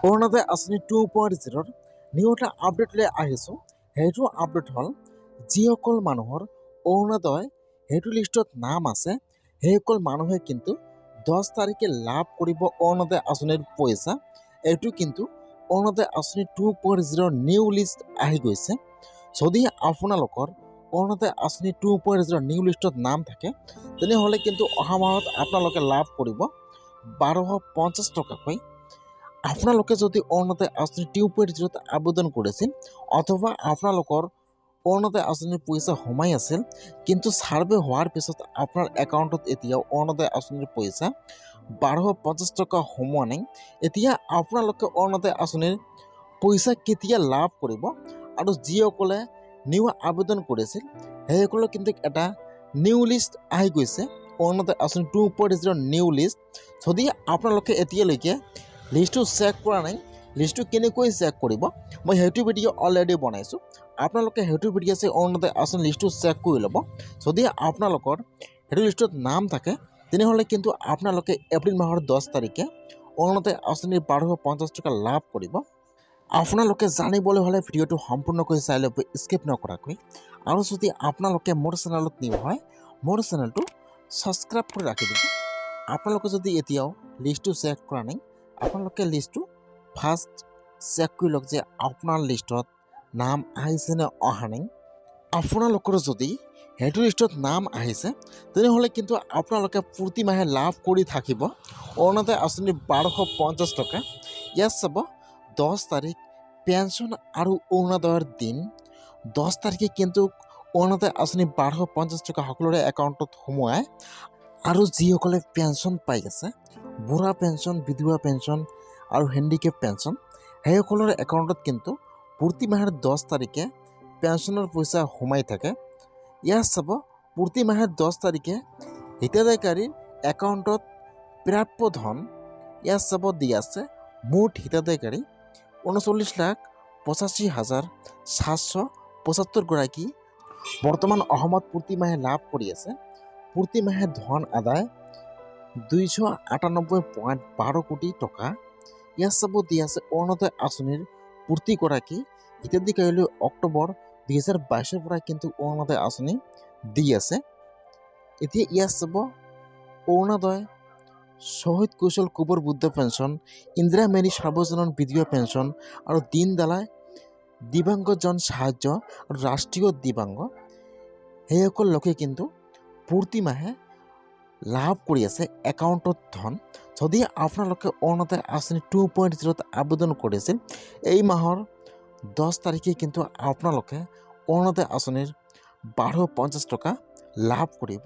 অৰুণোদয় আঁচনি 2.0 নিউ এটা আপডেট লৈ আহিছোঁ। সেইটো আপডেট হ'ল যিসকল মানুহৰ অৰুণোদয় সেইটো লিষ্টত নাম আছে সেইসকল মানুহে কিন্তু 10 তাৰিখে লাভ কৰিব অৰুণোদয় আঁচনিৰ পইচা। এইটো কিন্তু অৰুণোদয় আঁচনি 2.0 নিউ লিষ্ট আহি গৈছে। যদি আপোনালোকৰ অৰুণোদয় আঁচনি 2.0 নিউ লিষ্টত নাম থাকে তেনেহ'লে কিন্তু অহা মাহত আপোনালোকে লাভ কৰিব 1250 টকাকৈ। আপোনালোকে যদি অৰুণোদয় আঁচনি 2.0 আবেদন কৰিছিল অথবা আপোনালোকৰ অৰুণোদয় আঁচনিৰ পইচা সোমাই আছিল কিন্তু ছাৰ্ভে হোৱাৰ পিছত আপোনাৰ একাউণ্টত এতিয়াও অৰুণোদয় আঁচনিৰ পইচা 1250 টকা সোমোৱা নাই, এতিয়া আপোনালোকে অৰুণোদয় আঁচনিৰ পইচা কেতিয়া লাভ কৰিব আৰু যিসকলে নিউ আবেদন কৰিছিল সেইসকলৰ কিন্তু এটা নিউ লিষ্ট আহি গৈছে, অৰুণোদয় আঁচনি 2.0 নিউ লিষ্ট। যদি আপোনালোকে এতিয়ালৈকে লিষ্টটো চেক কৰা নাই, লিষ্টটো কেনেকৈ চেক কৰিব মই সেইটো ভিডিঅ' অলৰেডি বনাইছোঁ। আপোনালোকে সেইটো ভিডিঅ' চাই অৰুণোদয় আঁচনি লিষ্টটো চেক কৰি ল'ব। যদি আপোনালোকৰ সেইটো লিষ্টত নাম থাকে তেনেহ'লে কিন্তু আপোনালোকে এপ্ৰিল মাহৰ 10 তাৰিখে অৰুণোদয় আঁচনিৰ 1250 টকা লাভ কৰিব। আপোনালোকে জানিবলৈ হ'লে ভিডিঅ'টো সম্পূৰ্ণকৈ চাই ল'ব স্কিপ নকৰাকৈ। আৰু যদি আপোনালোকে মোৰ চেনেলত নিউ হয় মোৰ চেনেলটো ছাবস্ক্ৰাইব কৰি ৰাখি দিব। আপোনালোকে যদি এতিয়াও লিষ্টটো চেক কৰা নাই আপোনালোকে লিষ্টটো ফাৰ্ষ্ট চেক কৰি লওক যে আপোনাৰ লিষ্টত নাম আহিছে নে অহা নাই। আপোনালোকৰ যদি সেইটো লিষ্টত নাম আহিছে তেনেহ'লে কিন্তু আপোনালোকে প্ৰতি মাহে লাভ কৰি থাকিব অৰুণোদয় আঁচনিৰ 1250 টকা। ইয়াত চাব 10 তাৰিখ পেঞ্চন আৰু অৰুণোদয়ৰ দিন। 10 তাৰিখে কিন্তু অৰুণোদয় আঁচনি 1250 টকা সকলোৰে একাউণ্টত সোমোৱায় আৰু যিসকলে পেঞ্চন পাই আছে বুঢ়া পেঞ্চন, বিধৱা পেঞ্চন আৰু হেণ্ডিকেপ পেঞ্চন সেইসকলৰ একাউণ্টত কিন্তু প্ৰতি মাহৰ 10 তাৰিখে পেঞ্চনৰ পইচা সোমাই থাকে। ইয়াত চাব প্ৰতি মাহে 10 তাৰিখে হিতাধিকাৰীৰ একাউণ্টত প্ৰাপ্য ধন ইয়াত চাব দি আছে মুঠ হিতাধিকাৰী 39,85,775 গৰাকী বৰ্তমান অসমত প্ৰতি মাহে লাভ কৰি আছে। প্ৰতি মাহে ধন আদায় 298.12 কোটি টকা। ইয়াত চাব দি আছে অৰুণোদয় আঁচনিৰ প্ৰতিগৰাকী হিতাধিকাৰীলৈ অক্টোবৰ 2022 পৰা কিন্তু অৰুণোদয় আঁচনি দি আছে। এতিয়া ইয়াত চাব অৰুণোদয়, শ্বহীদ কৌশল কুঁৱৰ বৃদ্ধ পেঞ্চন, ইন্দিৰা মেৰী সাৰ্বজনীন বিধৱা পেঞ্চন আৰু দীনদয়াল দিব্যাংগজন সাহায্য আৰু ৰাষ্ট্ৰীয় দিব্যাংগ সেইসকল লোকে কিন্তু প্ৰতি মাহে লাভ কৰি আছে একাউণ্টত ধন। যদি আপোনালোকে অৰুণোদয় আঁচনি 2.0 আবেদন কৰিছিল এই মাহৰ 10 তাৰিখে কিন্তু আপোনালোকে অৰুণোদয় আঁচনিৰ 1250 টকা লাভ কৰিব